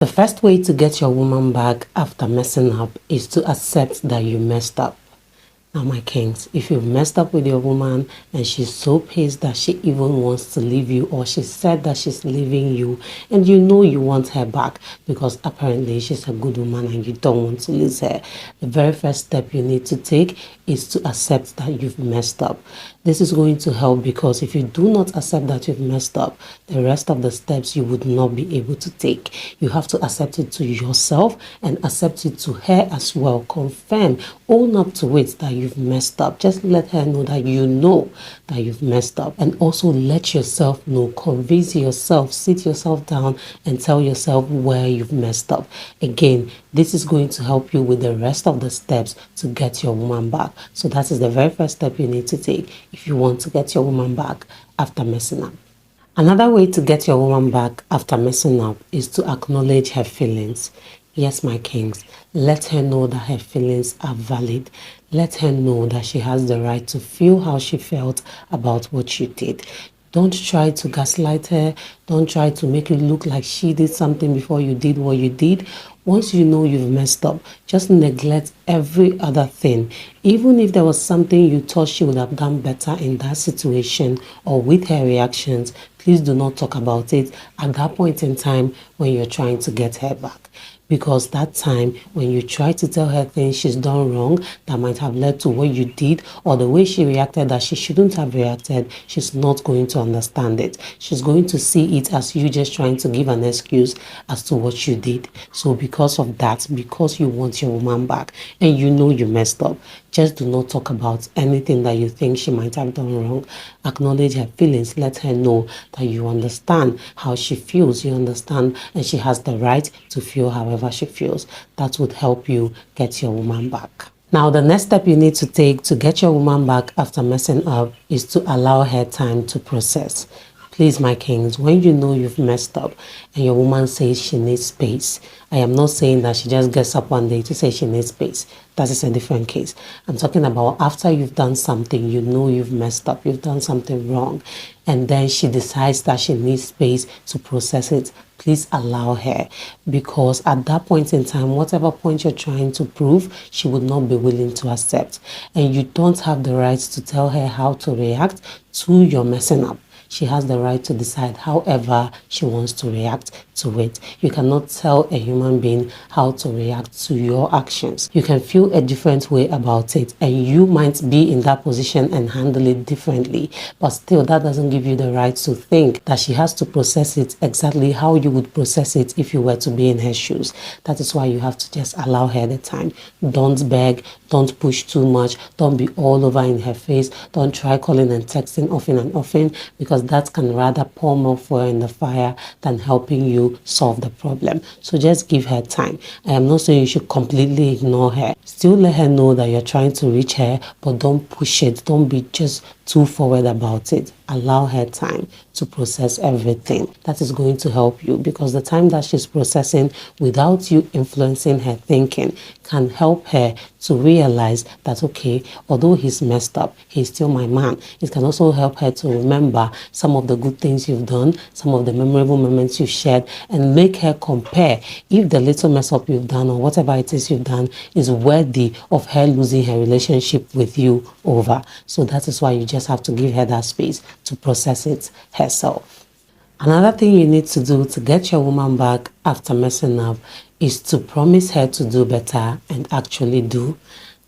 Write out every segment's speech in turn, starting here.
The first way to get your woman back after messing up is to accept that you messed up. Now, my kings, if you've messed up with your woman and she's so pissed that she even wants to leave you, or she said that she's leaving you, and you know you want her back because apparently she's a good woman and you don't want to lose her, the very first step you need to take is to accept that you've messed up. This is going to help because if you do not accept that you've messed up, the rest of the steps you would not be able to take. You have to accept it to yourself and accept it to her as well. Confirm, own up to it that you've messed up. Just let her know that you know that you've messed up, and also let yourself know, convince yourself, sit yourself down and tell yourself where you've messed up. Again, this is going to help you with the rest of the steps to get your woman back. So that is the very first step you need to take if you want to get your woman back after messing up. Another way to get your woman back after messing up is to acknowledge her feelings. Yes, my kings, let her know that her feelings are valid. Let her know that she has the right to feel how she felt about what you did. Don't try to gaslight her. Don't try to make it look like she did something before you did what you did. Once you know you've messed up, just neglect every other thing. Even if there was something you thought she would have done better in that situation or with her reactions, please do not talk about it at that point in time when you're trying to get her back. Because that time when you try to tell her things she's done wrong that might have led to what you did, or the way she reacted that she shouldn't have reacted, she's not going to understand it. She's going to see it as you just trying to give an excuse as to what you did. So because of that, because you want your woman back and you know you messed up, just do not talk about anything that you think she might have done wrong. Acknowledge her feelings. Let her know that you understand how she feels. You understand, and she has the right to feel however she feels. That would help you get your woman back. Now, the next step you need to take to get your woman back after messing up is to allow her time to process. Please, my kings, when you know you've messed up and your woman says she needs space, I am not saying that she just gets up one day to say she needs space. That is a different case. I'm talking about after you've done something, you know you've messed up, you've done something wrong, and then she decides that she needs space to process it. Please allow her, because at that point in time, whatever point you're trying to prove, she would not be willing to accept. And you don't have the right to tell her how to react to your messing up. She has the right to decide however she wants to react to it. You cannot tell a human being how to react to your actions. You can feel a different way about it, and you might be in that position and handle it differently. But still, that doesn't give you the right to think that she has to process it exactly how you would process it if you were to be in her shoes. That is why you have to just allow her the time. Don't beg. Don't push too much. Don't be all over in her face. Don't try calling and texting often and often, because that can rather pour more fuel in the fire than helping you solve the problem. So just give her time. I am not saying you should completely ignore her. Still let her know that you're trying to reach her, but don't push it. Don't be just too forward about it. Allow her time to process everything. That is going to help you, because the time that she's processing without you influencing her thinking can help her to realize that, okay, although he's messed up, he's still my man. It can also help her to remember some of the good things you've done, some of the memorable moments you've shared, and make her compare if the little mess up you've done or whatever it is you've done is worthy of her losing her relationship with you over. So that is why you just have to give her that space to process it herself. Another thing you need to do to get your woman back after messing up is to promise her to do better and actually do.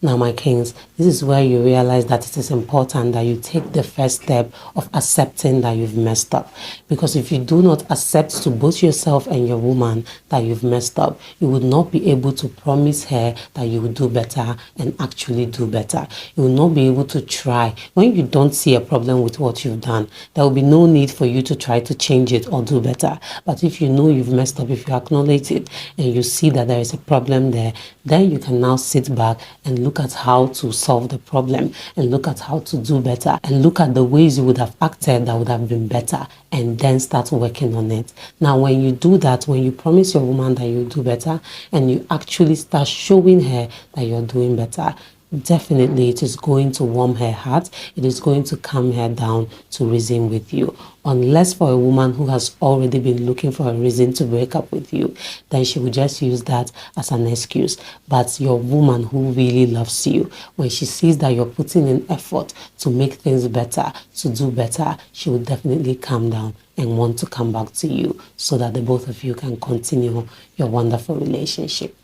Now, my kings, this is where you realize that it is important that you take the first step of accepting that you've messed up. Because if you do not accept to both yourself and your woman that you've messed up, you would not be able to promise her that you will do better and actually do better. You will not be able to try. When you don't see a problem with what you've done, there will be no need for you to try to change it or do better. But if you know you've messed up, if you acknowledge it and you see that there is a problem there, then you can now sit back and look at how to solve the problem, and look at how to do better, and look at the ways you would have acted that would have been better, and then start working on it. Now, when you do that, when you promise your woman that you'll do better and you actually start showing her that you're doing better, definitely it is going to warm her heart. It is going to calm her down to reason with you. Unless for a woman who has already been looking for a reason to break up with you, then she will just use that as an excuse. But your woman who really loves you, when she sees that you're putting in effort to make things better, to do better, she will definitely calm down and want to come back to you so that the both of you can continue your wonderful relationship.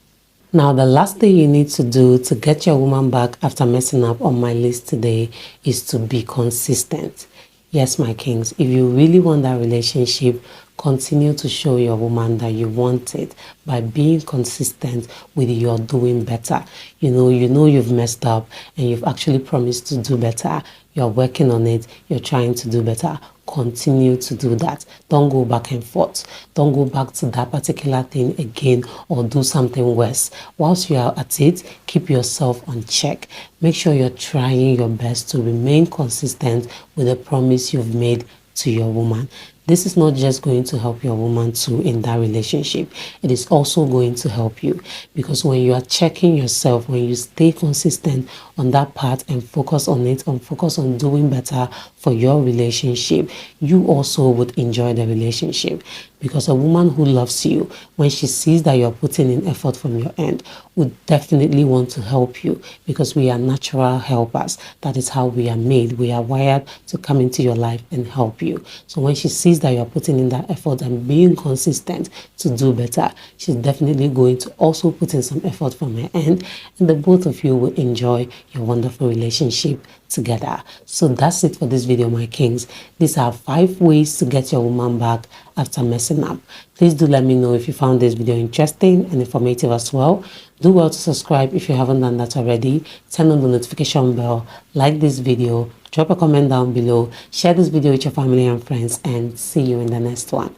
Now, the last thing you need to do to get your woman back after messing up on my list today is to be consistent. Yes, my kings, if you really want that relationship, continue to show your woman that you want it by being consistent with your doing better. You know you've messed up and you've actually promised to do better. You're working on it. You're trying to do better. Continue to do that. Don't go back and forth. Don't go back to that particular thing again or do something worse. Whilst you are at it, keep yourself on check. Make sure you're trying your best to remain consistent with the promise you've made to your woman. This is not just going to help your woman too in that relationship. It is also going to help you, because when you are checking yourself, when you stay consistent on that part and focus on it, and focus on doing better for your relationship, you also would enjoy the relationship. Because a woman who loves you, when she sees that you're putting in effort from your end, would definitely want to help you, because we are natural helpers. That is how we are made. We are wired to come into your life and help you. So when she sees that you're putting in that effort and being consistent to do better, she's definitely going to also put in some effort from her end, and the both of you will enjoy your wonderful relationship together. So that's it for this video, my kings. These are 5 ways to get your woman back after messing up. Please do let me know if you found this video interesting and informative as well. Do well to subscribe if you haven't done that already. Turn on the notification bell, like this video, drop a comment down below, share this video with your family and friends, and see you in the next one.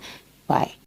Bye.